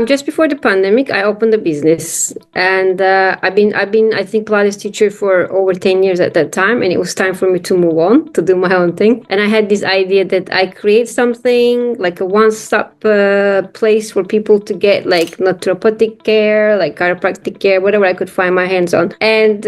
Just before the pandemic, I opened a business, and I've been, I think, Pilates teacher for over 10 years at that time, and it was time for me to move on to do my own thing. And I had this idea that I create something like a one-stop place for people to get like naturopathic care, like chiropractic care, whatever I could find my hands on, and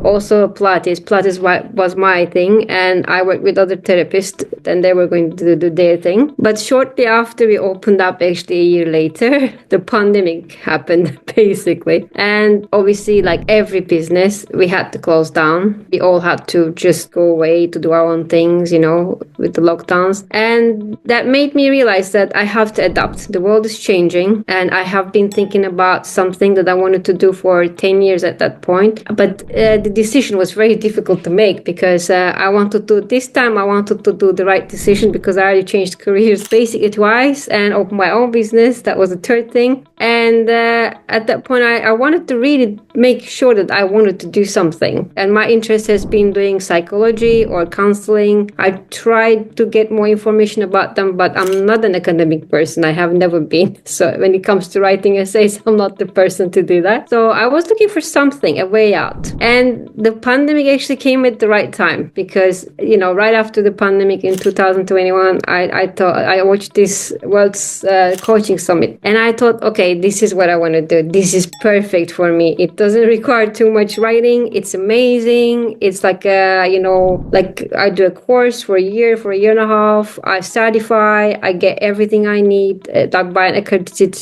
also Pilates. Pilates was my thing, and I worked with other therapists, and they were going to do their thing. But shortly after we opened up, actually a year later, the pandemic happened basically. And obviously, like every business, we had to close down. We all had to just go away to do our own things, with the lockdowns. And that made me realize that I have to adapt. The world is changing, and I have been thinking about something that I wanted to do for 10 years at that point. But the decision was very difficult to make because I wanted to do the right decision because I already changed careers basically twice and opened my own business. That was the third thing. And at that point, I wanted to really make sure that I wanted to do something. And my interest has been doing psychology or counseling. I tried to get more information about them, but I'm not an academic person. I have never been. So when it comes to writing essays, I'm not the person to do that. So I was looking for something, a way out. And the pandemic actually came at the right time because, right after the pandemic in 2021, I watched this World's Coaching Summit. And I thought, okay, this is what I want to do. This is perfect for me. It doesn't require too much writing. It's amazing. It's like, like I do a course for a year and a half. I certify. I get everything I need by an accredited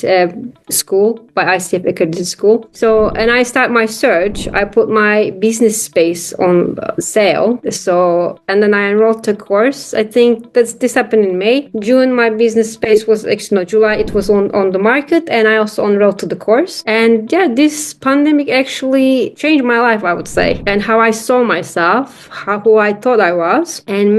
school, by ICF accredited school. So, and I start my search. I put my business space on sale. So, and then I enrolled to a course. I think this happened in May. June, my business space was actually, no, July, it was on the market. And I also enrolled to the course. And yeah, this pandemic actually changed my life, I would say, and how I saw myself, who I thought I was, and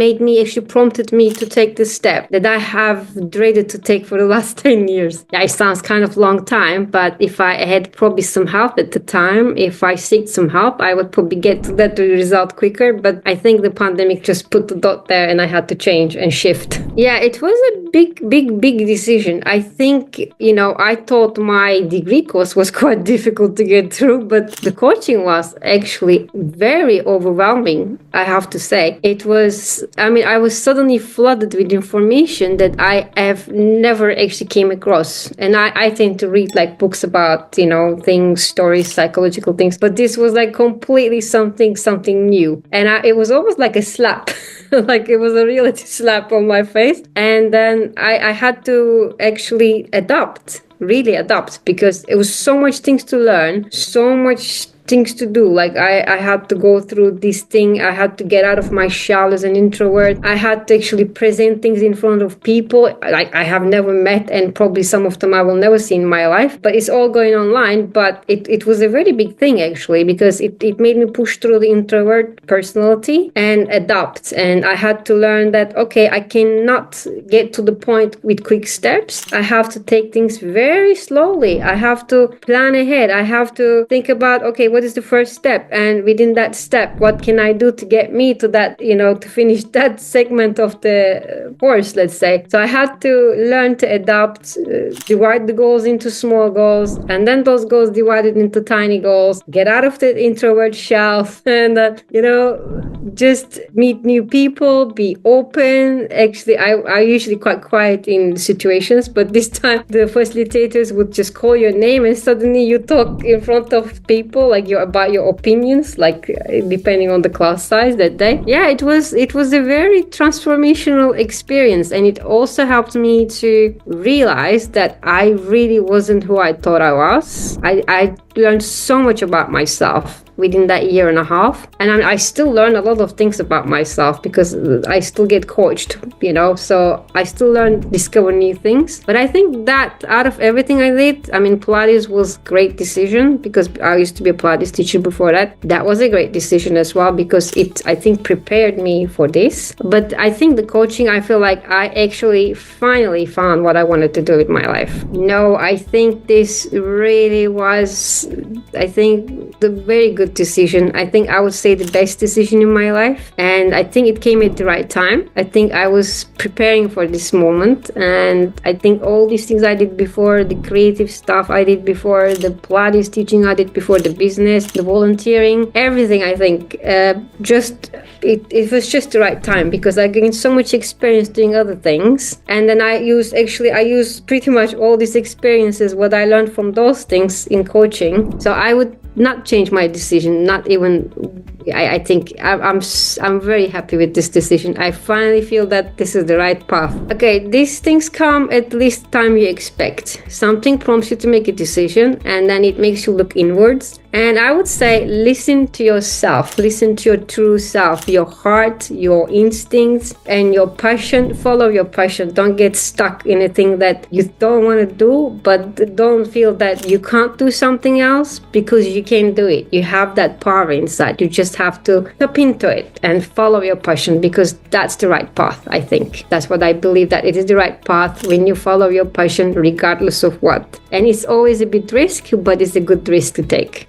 prompted me to take this step that I have dreaded to take for the last 10 years. Yeah, it sounds kind of long time, but if I had probably some help at the time, if I seek some help, I would probably get to that result quicker. But I think the pandemic just put the dot there and I had to change and shift. Yeah, it was a big decision. I think, I thought my degree course was quite difficult to get through, but the coaching was actually very overwhelming, I have to say. I was suddenly flooded with information that I have never actually came across. And I tend to read like books about, things, stories, psychological things, but this was like completely something new. And it was almost like a slap. Like it was a reality slap on my face. And then I had to actually really adapt because it was so much things to learn, so much things to do. Like I had to go through this thing. I had to get out of my shell as an introvert. I had to actually present things in front of people like I have never met, and probably some of them I will never see in my life, but it's all going online. But it was a very big thing actually, because it made me push through the introvert personality and adapt. And I had to learn that, okay, I cannot get to the point with quick steps. I have to take things very slowly. I have to plan ahead. I have to think about, okay, what is the first step? And within that step, what can I do to get me to that, to finish that segment of the course, let's say. So I had to learn to adapt, divide the goals into small goals, and then those goals divided into tiny goals, get out of the introvert shell, and, just meet new people, be open. Actually, I usually quite quiet in situations, but this time the facilitators would just call your name and suddenly you talk in front of people, like about your opinions, like depending on the class size that day. Yeah, it was a very transformational experience, and it also helped me to realize that I really wasn't who I thought I was. I learned so much about myself within that year and a half, and I still learn a lot of things about myself because I still get coached, so I still discover new things. But I think that out of everything I did, Pilates was a great decision because I used to be a Pilates teacher before that. That was a great decision as well because it, I think, prepared me for this. But I think the coaching, I feel like I actually finally found what I wanted to do with my life. No, I think this really was, the very good good decision. I think I would say the best decision in my life. And I think it came at the right time. I think I was preparing for this moment. And I think all these things I did before, the creative stuff I did before, the Pilates teaching I did before, the business, the volunteering, everything, I think, it was just the right time, because I gained so much experience doing other things. And then I used pretty much all these experiences, what I learned from those things in coaching. So I would not change my decision, not even. I think I'm very happy with this decision. I finally feel that this is the right path. Okay, these things come at least time you expect. Something prompts you to make a decision, and then it makes you look inwards. And I would say listen to yourself, listen to your true self, your heart, your instincts, and your passion. Follow your passion. Don't get stuck in a thing that you don't want to do, but don't feel that you can't do something else, because you can do it. You have that power inside. You just have to tap into it and follow your passion, because that's the right path. I think that's what I believe, that it is the right path when you follow your passion, regardless of what. And it's always a bit risky, but it's a good risk to take.